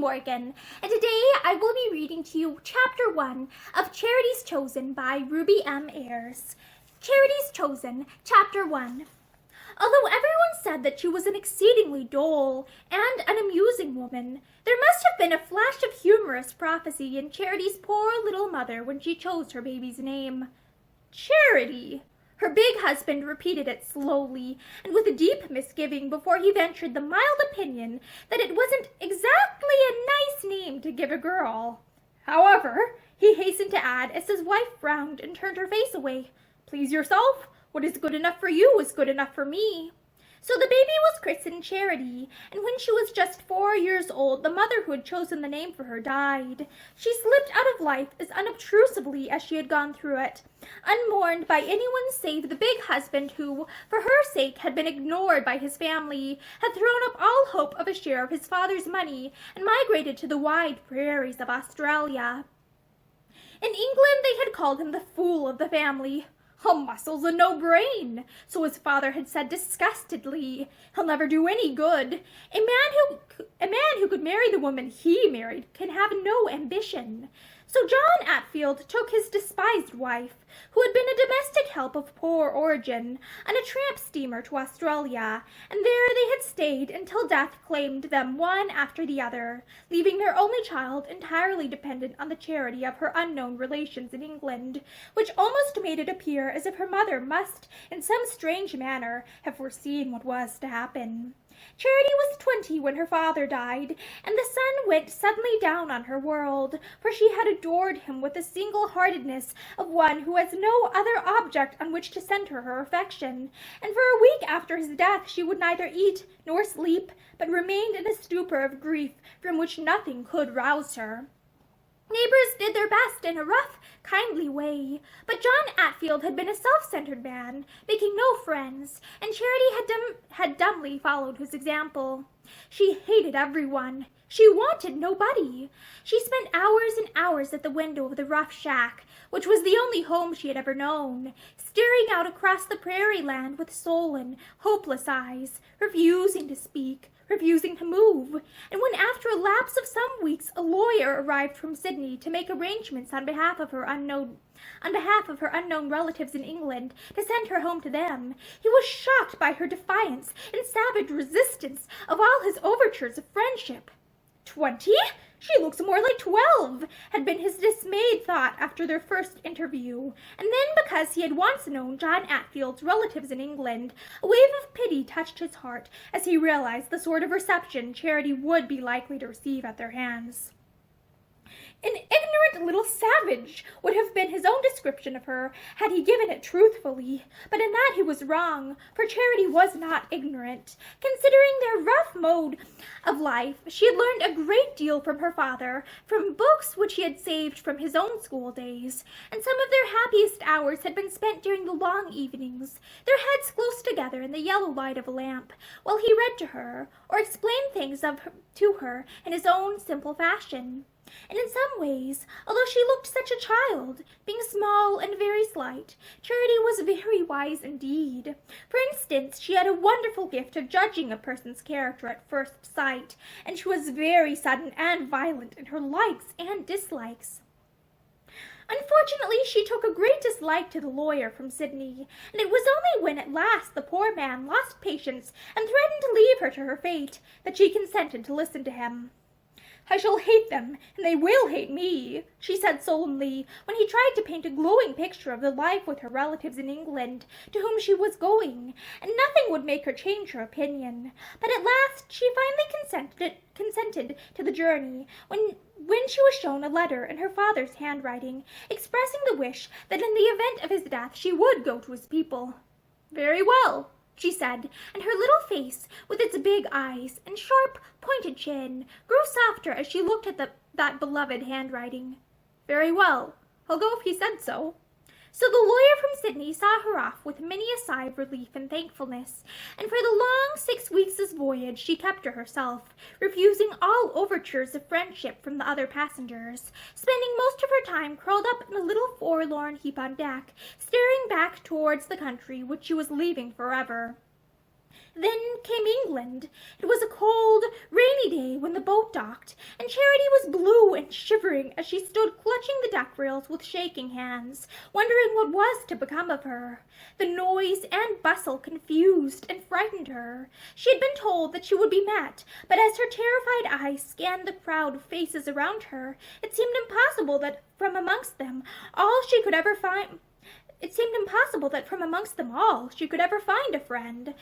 Morgan, and today I will be reading to you Chapter 1 of Charities Chosen by Ruby M. Ayres. Charities Chosen, Chapter 1. Although everyone said that she was an exceedingly dull and unamusing woman, there must have been a flash of humorous prophecy in Charity's poor little mother when she chose her baby's name. Charity! Her big husband repeated it slowly and with a deep misgiving before he ventured the mild opinion that it wasn't exactly a nice name to give a girl. However, he hastened to add as his wife frowned and turned her face away, "Please yourself. What is good enough for you is good enough for me." So the baby was christened Charity, and when she was just 4 years old, the mother who had chosen the name for her died. She slipped out of life as unobtrusively as she had gone through it, unmourned by anyone save the big husband who, for her sake, had been ignored by his family, had thrown up all hope of a share of his father's money, and migrated to the wide prairies of Australia. In England they had called him the fool of the family. "All muscles and no brain," so his father had said disgustedly. "He'll never do any good. A man who could marry the woman he married can have no ambition." So John Atfield took his despised wife, who had been a domestic help of poor origin, on a tramp steamer to Australia, and there they had stayed until death claimed them one after the other, leaving their only child entirely dependent on the charity of her unknown relations in England, which almost made it appear as if her mother must, in some strange manner, have foreseen what was to happen. Charity was 20 when her father died, and the sun went suddenly down on her world, for she had adored him with the single-heartedness of one who has no other object on which to center her affection, and for a week after his death she would neither eat nor sleep, but remained in a stupor of grief from which nothing could rouse her. Neighbors did their best in a rough, kindly way, but John Atfield had been a self-centered man, making no friends, and Charity had dumbly followed his example. She hated everyone. She wanted nobody. She spent hours and hours at the window of the rough shack, which was the only home she had ever known, staring out across the prairie land with sullen, hopeless eyes, refusing to speak, refusing to move, and when after a lapse of some weeks a lawyer arrived from Sydney to make arrangements on behalf of her unknown relatives in England to send her home to them, he was shocked by her defiance and savage resistance of all his overtures of friendship. 20? She looks more like 12, had been his dismayed thought after their first interview, and then because he had once known John Atfield's relatives in England, a wave of pity touched his heart as he realized the sort of reception Charity would be likely to receive at their hands. An ignorant little savage would have been his own description of her had he given it truthfully, but in that he was wrong, for Charity was not ignorant. Considering their rough mode of life, she had learned a great deal from her father, from books which he had saved from his own school days, and some of their happiest hours had been spent during the long evenings, their heads close together in the yellow light of a lamp, while he read to her, or explained things to her in his own simple fashion. And in some ways, although she looked such a child, being small and very slight, Charity was very wise indeed. For instance, she had a wonderful gift of judging a person's character at first sight, and she was very sudden and violent in her likes and dislikes. Unfortunately, she took a great dislike to the lawyer from Sydney, and it was only when at last the poor man lost patience and threatened to leave her to her fate that she consented to listen to him. "I shall hate them, and they will hate me," she said solemnly, when he tried to paint a glowing picture of the life with her relatives in England, to whom she was going, and nothing would make her change her opinion. But at last she finally consented to the journey, when she was shown a letter in her father's handwriting, expressing the wish that in the event of his death she would go to his people. "Very well," she said, and her little face, with its big eyes and sharp, pointed chin, grew softer as she looked at that beloved handwriting. "Very well. I'll go if he said so." So the lawyer from Sydney saw her off with many a sigh of relief and thankfulness, and for the long 6 weeks' voyage she kept to herself, refusing all overtures of friendship from the other passengers, spending most of her time curled up in a little forlorn heap on deck, staring back towards the country which she was leaving forever. Then came England. It was a cold, rainy day when the boat docked, and Charity was blue and shivering as she stood clutching the deck rails with shaking hands, wondering what was to become of her. The noise and bustle confused and frightened her. She had been told that she would be met, but as her terrified eyes scanned the crowd of faces around her, it seemed impossible that from amongst them all she could ever find a friend.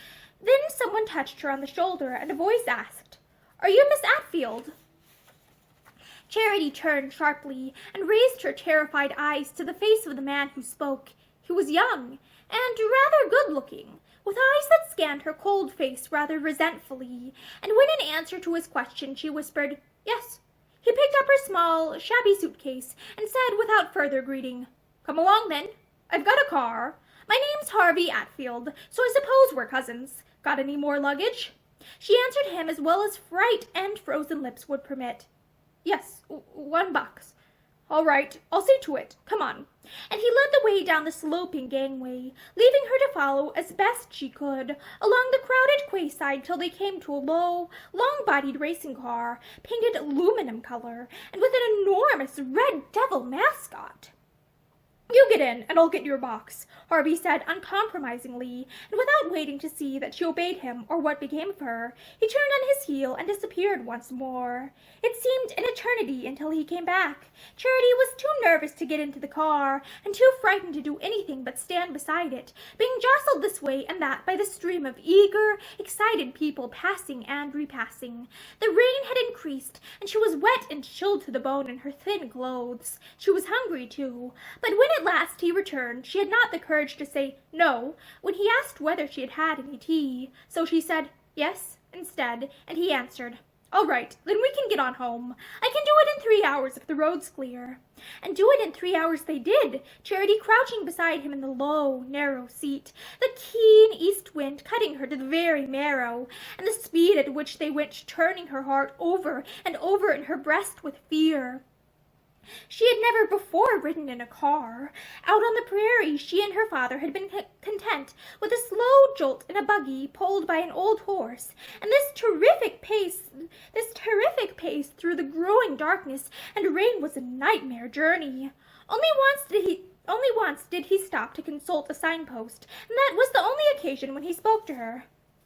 Then someone touched her on the shoulder, and a voice asked, "Are you Miss Atfield?" Charity turned sharply and raised her terrified eyes to the face of the man who spoke. He was young and rather good-looking, with eyes that scanned her cold face rather resentfully, and when in answer to his question she whispered, "Yes," he picked up her small, shabby suitcase and said without further greeting, "Come along then. I've got a car. My name's Harvey Atfield, so I suppose we're cousins. Got any more luggage?" She answered him as well as fright and frozen lips would permit. "Yes, 1 box. All right, I'll see to it. Come on." And he led the way down the sloping gangway, leaving her to follow as best she could along the crowded quayside till they came to a low, long-bodied racing car, painted aluminum color, and with an enormous red devil mascot. "You get in, and I'll get your box," Harvey said uncompromisingly, and without waiting to see that she obeyed him or what became of her, he turned on his heel and disappeared once more. It seemed an eternity until he came back. Charity was too nervous to get into the car, and too frightened to do anything but stand beside it, being jostled this way and that by the stream of eager, excited people passing and repassing. The rain had increased, and she was wet and chilled to the bone in her thin clothes. She was hungry, too, but when at last he returned, she had not the courage to say "no" when he asked whether she had had any tea, so she said "yes" instead, and he answered, "All right, then we can get on home. I can do it in 3 hours if the road's clear." And do it in 3 hours they did, Charity crouching beside him in the low, narrow seat, the keen east wind cutting her to the very marrow, and the speed at which they went turning her heart over and over in her breast with fear. She had never before ridden in a car. Out on the prairie, she and her father had been content with a slow jolt in a buggy pulled by an old horse, and this terrific pace through the growing darkness and rain was a nightmare journey. Only once did he stop to consult a signpost, and that was the only occasion when he spoke to her.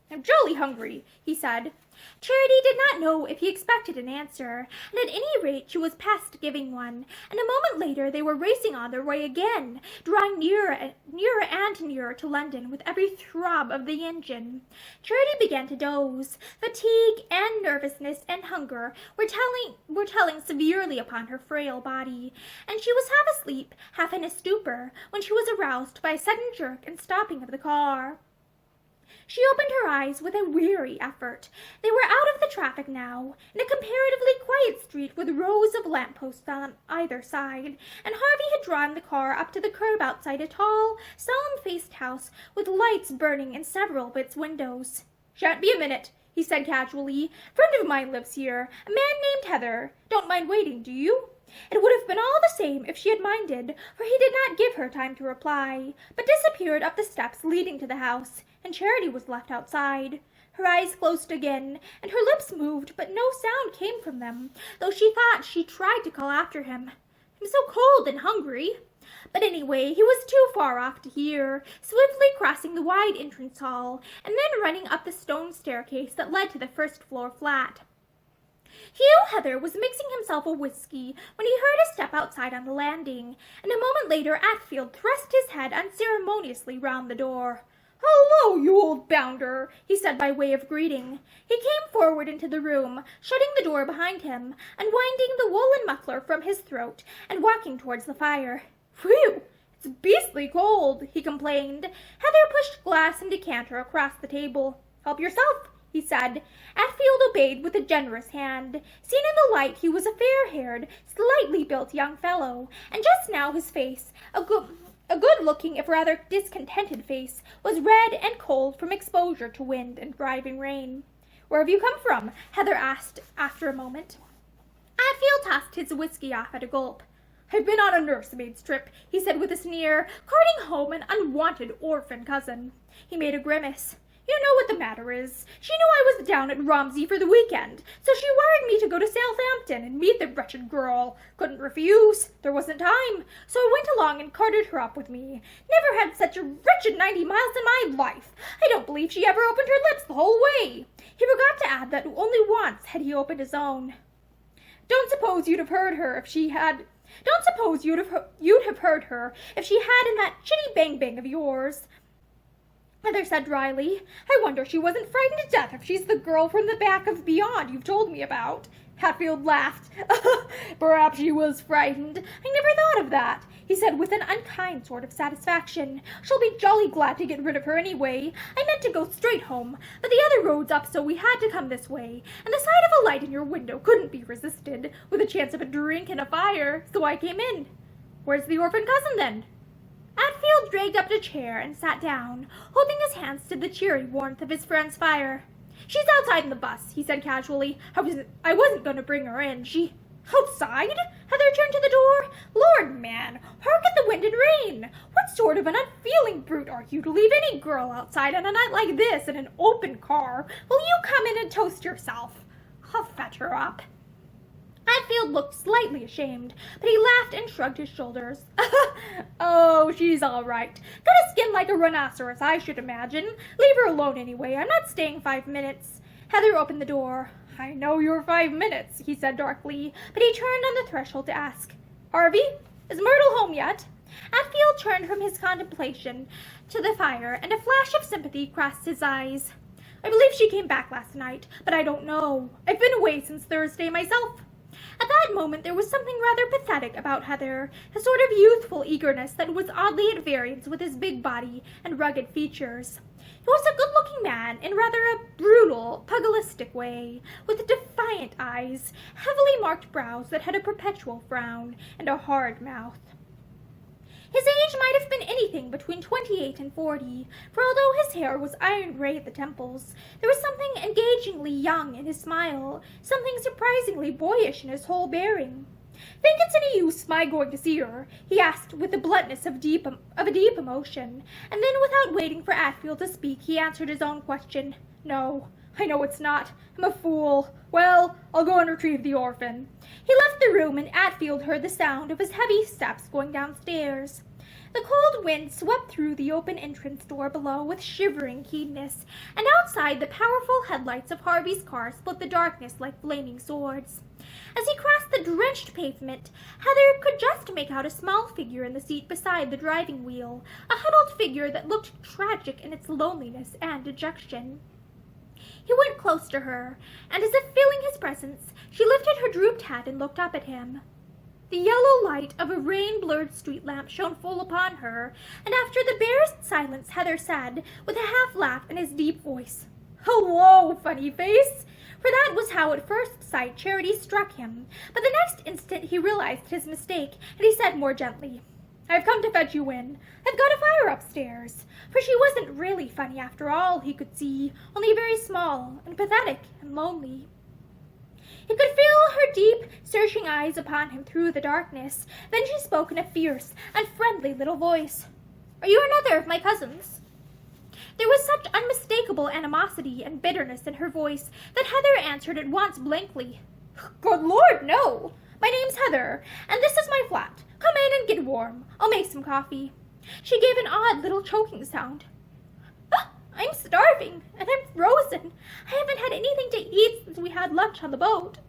"I'm jolly hungry," he said. Charity did not know if he expected an answer, and at any rate she was past giving one, and a moment later they were racing on their way again, drawing nearer and nearer to London with every throb of the engine. Charity began to doze. Fatigue and nervousness and hunger were telling severely upon her frail body, and she was half asleep, half in a stupor, when she was aroused by a sudden jerk and stopping of the car. She opened her eyes with a weary effort. They were out of the traffic now, in a comparatively quiet street with rows of lamp-posts on either side, and Harvey had drawn the car up to the curb outside a tall, solemn-faced house with lights burning in several of its windows. "Shan't be a minute," he said casually. "Friend of mine lives here, a man named Heather. Don't mind waiting, do you?" It would have been all the same if she had minded, for he did not give her time to reply, but disappeared up the steps leading to the house, and Charity was left outside. Her eyes closed again, and her lips moved, but no sound came from them, though she thought she tried to call after him. "I'm so cold and hungry." But anyway, he was too far off to hear, swiftly crossing the wide entrance hall, and then running up the stone staircase that led to the first-floor flat. Hugh Heather was mixing himself a whiskey when he heard a step outside on the landing, and a moment later Atfield thrust his head unceremoniously round the door. "Hello, you old bounder," he said by way of greeting. He came forward into the room, shutting the door behind him, unwinding the woolen muffler from his throat, and walking towards the fire. "Whew! It's beastly cold," he complained. Heather pushed glass and decanter across the table. "Help yourself," he said. Atfield obeyed with a generous hand. Seen in the light, he was a fair-haired, slightly built young fellow, and just now his face, a good-looking if rather discontented face, was red and cold from exposure to wind and driving rain. "Where have you come from?" Heather asked after a moment. Atfield tossed his whiskey off at a gulp. "I've been on a nursemaid's trip," he said with a sneer, carting home an unwanted orphan cousin. He made a grimace. You know what the matter is. She knew I was down at Romsey for the weekend, so she wired me to go to Southampton and meet the wretched girl. Couldn't refuse. There wasn't time. So I went along and carted her up with me. Never had such a wretched 90 miles in my life. I don't believe she ever opened her lips the whole way. He forgot to add that only once had he opened his own. Don't suppose you'd have heard her if she had in that chitty bang-bang of yours, Heather said dryly. I wonder she wasn't frightened to death if she's the girl from the back of beyond you've told me about. Atfield laughed. Perhaps she was frightened. I never thought of that, he said with an unkind sort of satisfaction. She'll be jolly glad to get rid of her anyway. I meant to go straight home, but the other road's up, so we had to come this way, and the sight of a light in your window couldn't be resisted, with a chance of a drink and a fire, so I came in. Where's the orphan cousin, then? Atfield dragged up a chair and sat down, holding his hands to the cheery warmth of his friend's fire. She's outside in the bus, he said casually. I wasn't going to bring her in. She... Outside? Heather turned to the door. Lord, man, hark at the wind and rain. What sort of an unfeeling brute are you to leave any girl outside on a night like this in an open car? Will you come in and toast yourself? I'll fetch her up. Atfield looked slightly ashamed, but he laughed and shrugged his shoulders. Oh, she's all right. Got a skin like a rhinoceros, I should imagine. Leave her alone anyway. I'm not staying 5 minutes. Heather opened the door. I know you're 5 minutes, he said darkly, but he turned on the threshold to ask, Harvey, is Myrtle home yet? Atfield turned from his contemplation to the fire, and a flash of sympathy crossed his eyes. I believe she came back last night, but I don't know. I've been away since Thursday myself. At that moment there was something rather pathetic about Heather, a sort of youthful eagerness that was oddly at variance with his big body and rugged features. He was a good-looking man in rather a brutal, pugilistic way, with defiant eyes, heavily marked brows that had a perpetual frown, and a hard mouth. His age might have been anything between 28 and 40, for although his hair was iron gray at the temples, there was something engagingly young in his smile, something surprisingly boyish in his whole bearing. Think it's any use my going to see her? He asked with the bluntness of a deep emotion, and then without waiting for Atfield to speak, he answered his own question. No, I know it's not. I'm a fool. Well, I'll go and retrieve the orphan. He left the room, and Atfield heard the sound of his heavy steps going downstairs. The cold wind swept through the open entrance door below with shivering keenness, and outside the powerful headlights of Harvey's car split the darkness like flaming swords. As he crossed the drenched pavement, Heather could just make out a small figure in the seat beside the driving wheel, a huddled figure that looked tragic in its loneliness and dejection. He went close to her, and as if feeling his presence, she lifted her drooped head and looked up at him. The yellow light of a rain-blurred street lamp shone full upon her, and after the barest silence, Heather said, with a half-laugh in his deep voice, "Hello, funny face!" For that was how at first sight Charity struck him, but the next instant he realized his mistake, and he said more gently, "I've come to fetch you in. I've got a fire upstairs." For she wasn't really funny after all, he could see, only very small and pathetic and lonely. He could feel her deep, searching eyes upon him through the darkness. Then she spoke in a fierce, unfriendly little voice. "Are you another of my cousins?" There was such unmistakable animosity and bitterness in her voice that Heather answered at once blankly. "Good Lord, no! My name's Heather, and this is my flat. Come in and get warm. I'll make some coffee." She gave an odd little choking sound. "I'm starving, and I'm frozen. I haven't had anything to eat since we had lunch on the boat."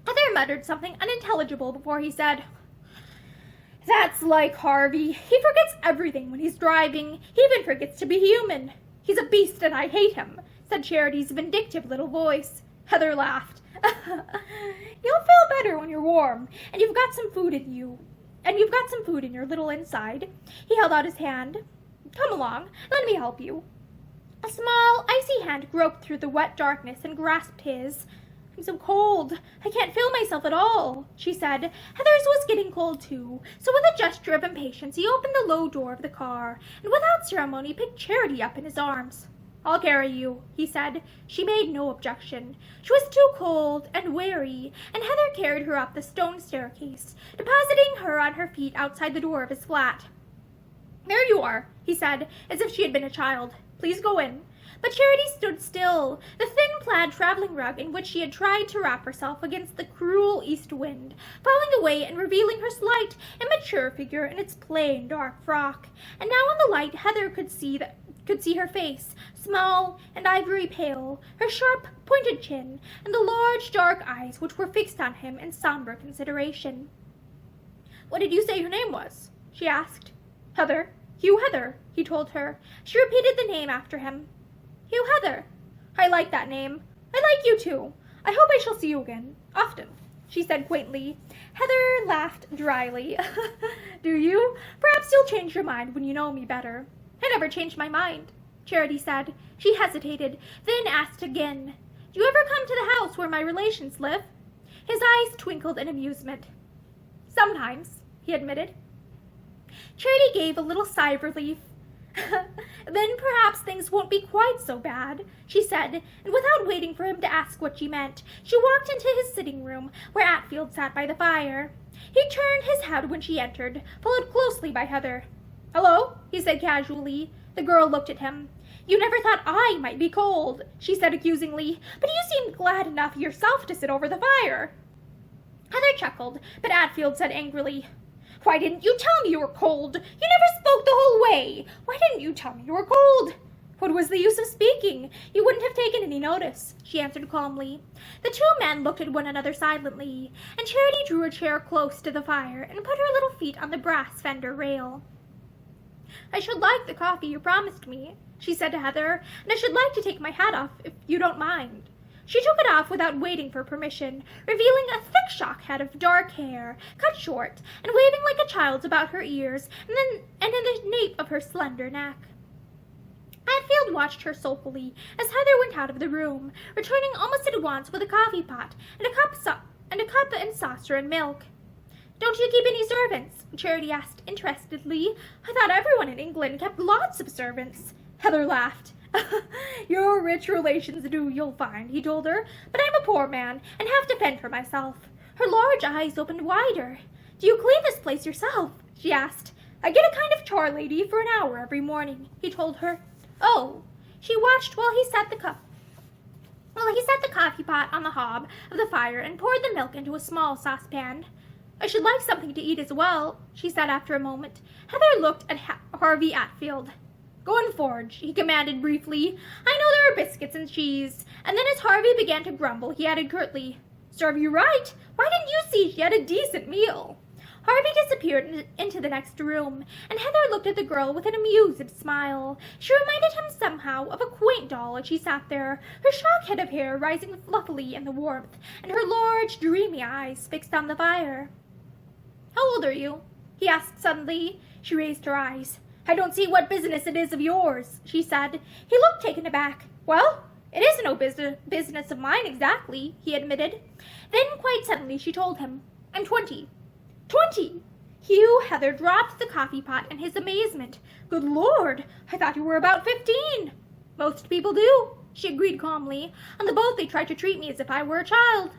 Heather muttered something unintelligible before he said, "That's like Harvey. He forgets everything when he's driving. He even forgets to be human. He's a beast, and I hate him," said Charity's vindictive little voice. Heather laughed. "You'll feel better when you're warm, and you've got some food in you. And you've got some food in your little inside." He held out his hand. "Come along. Let me help you." A small, icy hand groped through the wet darkness and grasped his. "I'm so cold. I can't feel myself at all," she said. Heather's was getting cold too, so with a gesture of impatience he opened the low door of the car, and without ceremony picked Charity up in his arms. "I'll carry you," he said. She made no objection. She was too cold and weary, and Heather carried her up the stone staircase, depositing her on her feet outside the door of his flat. "There you are," he said, as if she had been a child. "Please go in." But Charity stood still, the thin plaid traveling rug in which she had tried to wrap herself against the cruel east wind, falling away and revealing her slight, immature figure in its plain, dark frock. And now in the light Heather could see her face, small and ivory pale, her sharp, pointed chin, and the large, dark eyes which were fixed on him in somber consideration. "What did you say your name was?" she asked. "Heather. Hugh Heather," he told her. She repeated the name after him. "Hugh Heather. I like that name. I like you too. I hope I shall see you again. Often," she said quaintly. Heather laughed dryly. "Do you? Perhaps you'll change your mind when you know me better." "I never changed my mind," Charity said. She hesitated, then asked again, "Do you ever come to the house where my relations live?" His eyes twinkled in amusement. "Sometimes," he admitted. Charity gave a little sigh of relief. "Then perhaps things won't be quite so bad," she said, and without waiting for him to ask what she meant, she walked into his sitting room, where Atfield sat by the fire. He turned his head when she entered, followed closely by Heather. "Hello," he said casually. The girl looked at him. "You never thought I might be cold," she said accusingly, "but you seemed glad enough yourself to sit over the fire." Heather chuckled, but Atfield said angrily, "Why didn't you tell me you were cold? You never spoke the whole way. Why didn't you tell me you were cold?" "What was the use of speaking? You wouldn't have taken any notice," she answered calmly. The two men looked at one another silently, and Charity drew a chair close to the fire and put her little feet on the brass fender rail. "I should like the coffee you promised me," she said to Heather, "and I should like to take my hat off, if you don't mind." She took it off without waiting for permission, revealing a thick shock head of dark hair, cut short, and waving like a child's about her ears, and in the nape of her slender neck. Atfield watched her sulkily as Heather went out of the room, returning almost at once with a coffee pot and a cup and saucer and milk. "Don't you keep any servants?" Charity asked interestedly. "I thought everyone in England kept lots of servants." Heather laughed. "Your rich relations do, you'll find," he told her, "but I'm a poor man and have to fend for myself." Her large eyes opened wider. "Do you clean this place yourself?" she asked. "I get a kind of char lady for an hour every morning," he told her. "Oh." She watched while he set the coffee pot on the hob of the fire and poured the milk into a small saucepan. "I should like something to eat as well," she said after a moment. Heather looked at Harvey Atfield. "Go and forage," he commanded briefly. "I know there are biscuits and cheese." And then as Harvey began to grumble, he added curtly, "Serve you right. Why didn't you see she had a decent meal?" Harvey disappeared into the next room, and Heather looked at the girl with an amused smile. She reminded him somehow of a quaint doll as she sat there, her shock head of hair rising fluffily in the warmth, and her large, dreamy eyes fixed on the fire. "How old are you?" he asked suddenly. She raised her eyes. "I don't see what business it is of yours," she said. He looked taken aback. "Well, it isn't no business of mine exactly," he admitted. Then quite suddenly she told him, "I'm 20. 20! Hugh Heather dropped the coffee pot in his amazement. "Good Lord! I thought you were about 15. "Most people do," she agreed calmly. "On the boat they tried to treat me as if I were a child."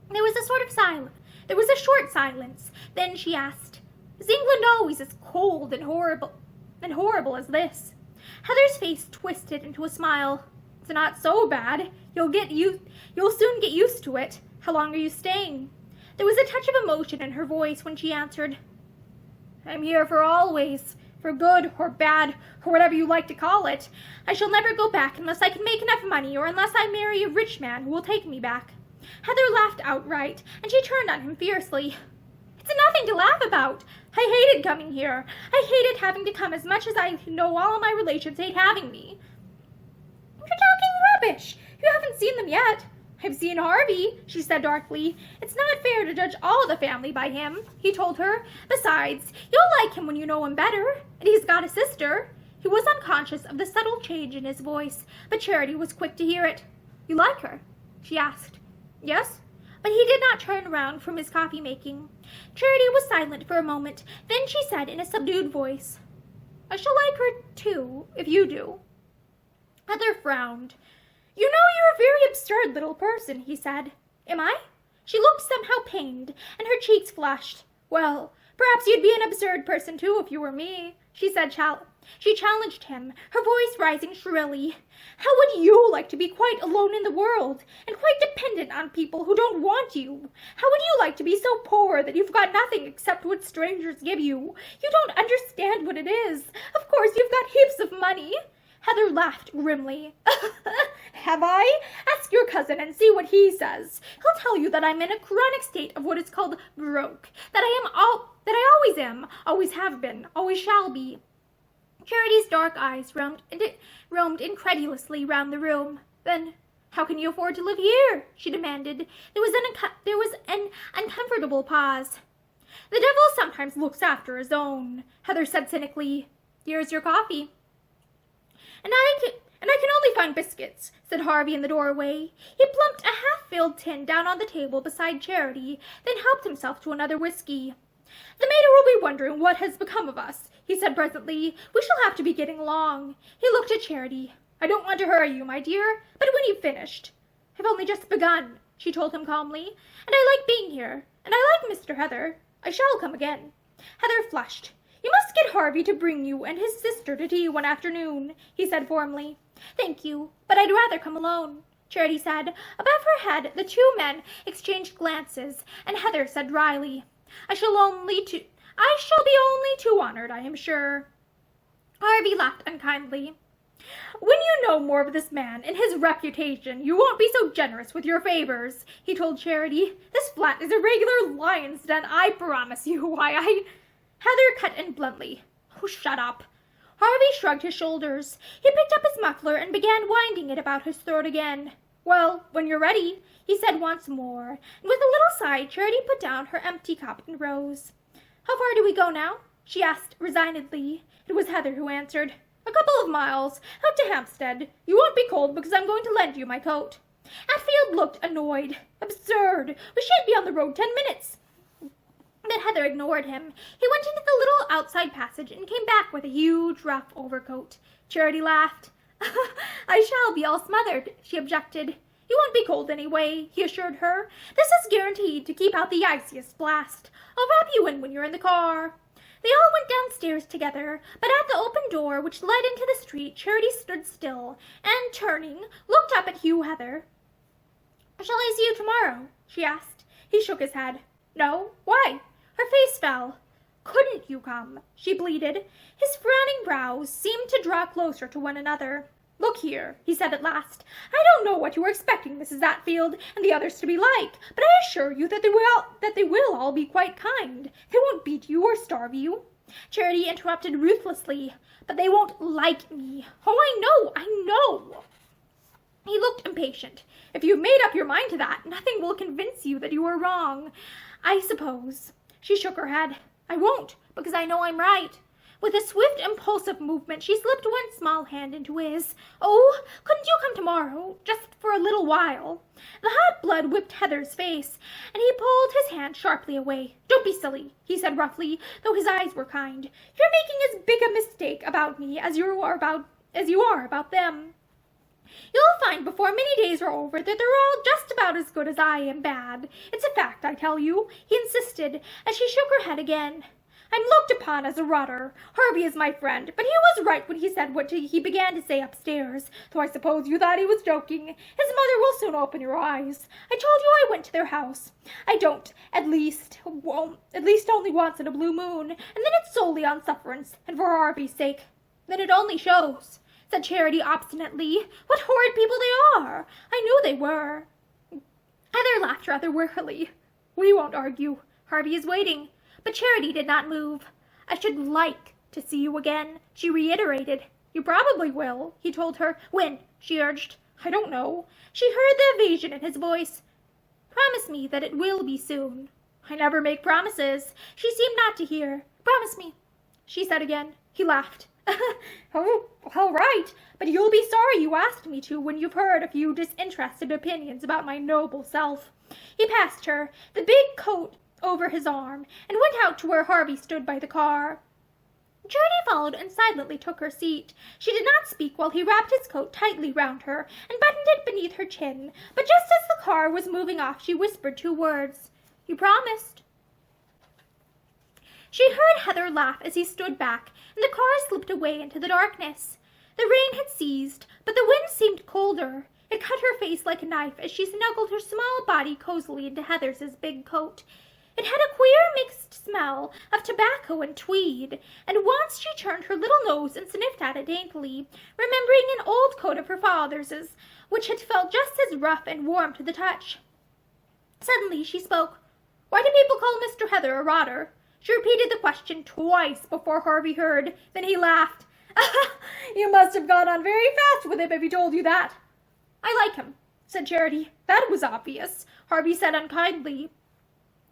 There was a short silence. Then she asked, "Is England always as cold and horrible as this?" Heather's face twisted into a smile. "It's not so bad. You'll soon get used to it. How long are you staying?" There was a touch of emotion in her voice when she answered, "I'm here for always, for good or bad, or whatever you like to call it. I shall never go back unless I can make enough money, or unless I marry a rich man who will take me back." Heather laughed outright, and she turned on him fiercely. "It's nothing to laugh about. I hated coming here. I hated having to come as much as I know all my relations hate having me." "You're talking rubbish. You haven't seen them yet." "I've seen Harvey," she said darkly. "It's not fair to judge all the family by him," he told her. "Besides, you'll like him when you know him better. And he's got a sister." He was unconscious of the subtle change in his voice, but Charity was quick to hear it. "You like her?" she asked. "Yes." But he did not turn around from his coffee making. Charity was silent for a moment. Then she said in a subdued voice, "I shall like her too, if you do." Heather frowned. "You know you're a very absurd little person," he said. "Am I?" She looked somehow pained, and her cheeks flushed. "Well, perhaps you'd be an absurd person too if you were me," She challenged him, her voice rising shrilly. How would you like to be quite alone in the world, and quite dependent on people who don't want you? How would you like to be so poor that you've got nothing except what strangers give you? You don't understand what it is. Of course you've got heaps of money. Heather laughed grimly. Have I? Ask your cousin and see what he says. He'll tell you that I'm in a chronic state of what is called broke, that I always am, always have been, always shall be. Charity's dark eyes roamed incredulously round the room. Then, how can you afford to live here? She demanded. There was an uncomfortable pause. The devil sometimes looks after his own, Heather said cynically. Here's your coffee. And I can only find biscuits, said Harvey in the doorway. He plumped a half-filled tin down on the table beside Charity, then helped himself to another whiskey. The mater will be wondering what has become of us, he said presently. We shall have to be getting along. He looked at Charity. I don't want to hurry you, my dear, but when you've finished. I've only just begun, she told him calmly, and I like being here, and I like Mr. Heather. I shall come again. Heather flushed. You must get Harvey to bring you and his sister to tea one afternoon, he said formally. Thank you, but I'd rather come alone, Charity said. Above her head, the two men exchanged glances, and Heather said dryly, I shall be only too honored, I am sure. Harvey laughed unkindly. When you know more of this man and his reputation, you won't be so generous with your favors, he told Charity. This flat is a regular lion's den, I promise you. Why, Heather cut in bluntly. Oh, shut up. Harvey shrugged his shoulders. He picked up his muffler and began winding it about his throat again. Well, when you're ready, he said once more, and with a little sigh, Charity put down her empty cup and rose. How far do we go now? She asked resignedly. It was Heather who answered. A couple of miles, out to Hampstead. You won't be cold because I'm going to lend you my coat. Atfield looked annoyed. Absurd. We shan't be on the road 10 minutes. But Heather ignored him. He went into the little outside passage and came back with a huge rough overcoat. Charity laughed. I shall be all smothered, she objected. You won't be cold anyway, he assured her. This is guaranteed to keep out the iciest blast. I'll wrap you in when you're in the car. They all went downstairs together, but at the open door which led into the street, Charity stood still, and turning, looked up at Hugh Heather. Shall I see you tomorrow? She asked. He shook his head. No? Why? Her face fell. Couldn't you come? She bleated. His frowning brows seemed to draw closer to one another. Look here, he said at last. I don't know what you were expecting Mrs. Atfield and the others to be like, but I assure you that they will all be quite kind. They won't beat you or starve you. Charity interrupted ruthlessly. But they won't like me. Oh, I know. He looked impatient. If you've made up your mind to that, nothing will convince you that you are wrong. I suppose. She shook her head. I won't, because I know I'm right. With a swift, impulsive movement, she slipped one small hand into his. Oh, couldn't you come tomorrow, just for a little while? The hot blood whipped Heather's face, and he pulled his hand sharply away. Don't be silly, he said roughly, though his eyes were kind. You're making as big a mistake about me as you are about them. You'll find before many days are over that they're all just about as good as I am bad. It's a fact, I tell you, he insisted, as she shook her head again. I'm looked upon as a rotter. Harvey is my friend, but he was right when he said what he began to say upstairs, though I suppose you thought he was joking. His mother will soon open your eyes. I told you I went to their house. I don't, at least only once in a blue moon, and then it's solely on sufferance, and for Harvey's sake. Then it only shows, said Charity obstinately. What horrid people they are! I knew they were. Heather laughed rather wearily. We won't argue. Harvey is waiting. But Charity did not move. I should like to see you again, she reiterated. You probably will, he told her. When? She urged. I don't know. She heard the evasion in his voice. Promise me that it will be soon. I never make promises. She seemed not to hear. Promise me, she said again. He laughed. Oh, all right, but you'll be sorry you asked me to when you've heard a few disinterested opinions about my noble self. He passed her, the big coat over his arm, and went out to where Harvey stood by the car. Charity followed and silently took her seat. She did not speak while he wrapped his coat tightly round her and buttoned it beneath her chin, but just as the car was moving off, she whispered 2 words. You promised. She heard Heather laugh as he stood back, and the car slipped away into the darkness. The rain had ceased, but the wind seemed colder. It cut her face like a knife as she snuggled her small body cozily into Heather's big coat. It had a queer mixed smell of tobacco and tweed, and once she turned her little nose and sniffed at it daintily, remembering an old coat of her father's, which had felt just as rough and warm to the touch. Suddenly she spoke. "Why do people call Mr. Heather a rotter?" She repeated the question twice before Harvey heard. Then he laughed. "You must have gone on very fast with him if he told you that." "I like him," said Charity. "That was obvious," Harvey said unkindly.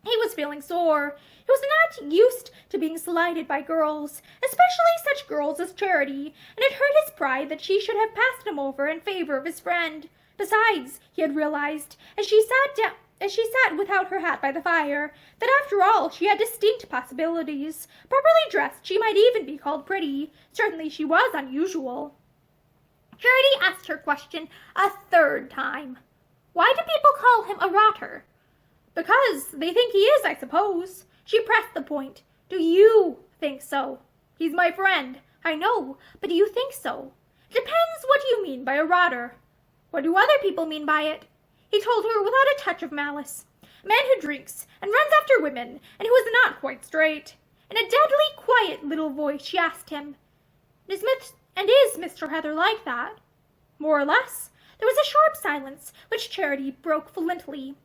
He was feeling sore. He was not used to being slighted by girls, especially such girls as Charity, and it hurt his pride that she should have passed him over in favor of his friend. Besides, he had realized, as she sat without her hat by the fire, that after all she had distinct possibilities. Properly dressed, she might even be called pretty. Certainly she was unusual. Charity asked her question a third time. "Why do people call him a rotter?" "Because they think he is, I suppose." She pressed the point. "Do you think so?" "He's my friend." "I know, but do you think so?" "Depends what you mean by a rotter." "What do other people mean by it?" He told her without a touch of malice. "A man who drinks and runs after women and who is not quite straight." In a deadly quiet little voice she asked him, Is Mr. Heather like that?" "More or less." There was a sharp silence, which Charity broke fluently.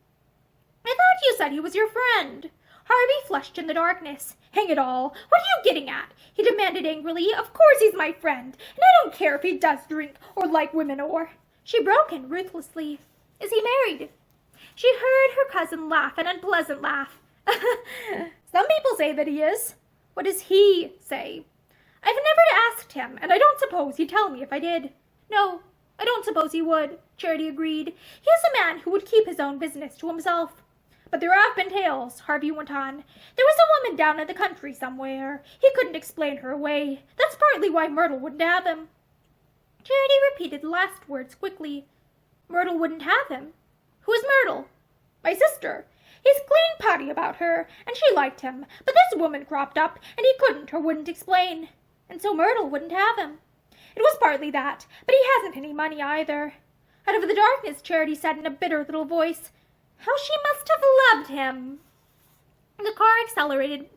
"I thought you said he was your friend." Harvey flushed in the darkness. "Hang it all, what are you getting at?" he demanded angrily. "Of course he's my friend, and I don't care if he does drink or like women or—" She broke in ruthlessly. "Is he married?" She heard her cousin laugh, an unpleasant laugh. "Some people say that he is." "What does he say?" "I've never asked him, and I don't suppose he'd tell me if I did." "No, I don't suppose he would," Charity agreed. "He is a man who would keep his own business to himself." "But there have been tales," Harvey went on. "There was a woman down in the country somewhere. He couldn't explain her away. That's partly why Myrtle wouldn't have him." Charity repeated the last words quickly. "Myrtle wouldn't have him? Who is Myrtle?" "My sister. He's clean potty about her, and she liked him, but this woman cropped up, and he couldn't or wouldn't explain. And so Myrtle wouldn't have him. It was partly that, but he hasn't any money either." Out of the darkness, Charity said in a bitter little voice, "How she must have loved him." The car accelerated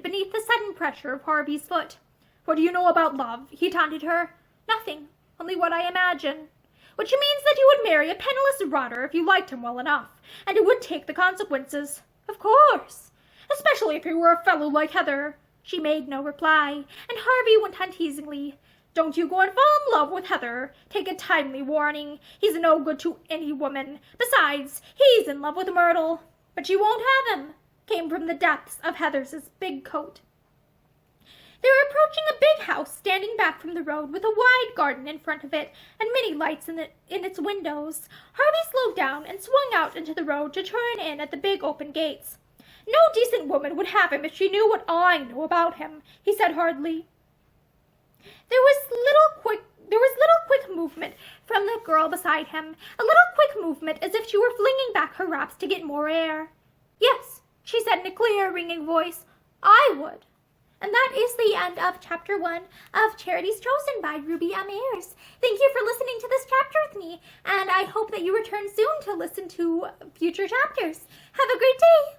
beneath the sudden pressure of Harvey's foot. "What do you know about love?" he taunted her. "Nothing, only what I imagine." "Which means that you would marry a penniless rotter if you liked him well enough, and it would take the consequences." "Of course. Especially if he were a fellow like Heather." She made no reply, and Harvey went on teasingly. "Don't you go and fall in love with Heather. Take a timely warning. He's no good to any woman. Besides, he's in love with Myrtle." "But she won't have him," came from the depths of Heather's big coat. They were approaching a big house standing back from the road with a wide garden in front of it and many lights in its windows. Harvey slowed down and swung out into the road to turn in at the big open gates. "No decent woman would have him if she knew what I know about him," he said hardly. There was little quick movement from the girl beside him, a little quick movement as if she were flinging back her wraps to get more air. "Yes," she said in a clear, ringing voice, "I would." And that is the end of Chapter 1 of Charity's Chosen by Ruby M. Ayres. Thank you for listening to this chapter with me, and I hope that you return soon to listen to future chapters. Have a great day!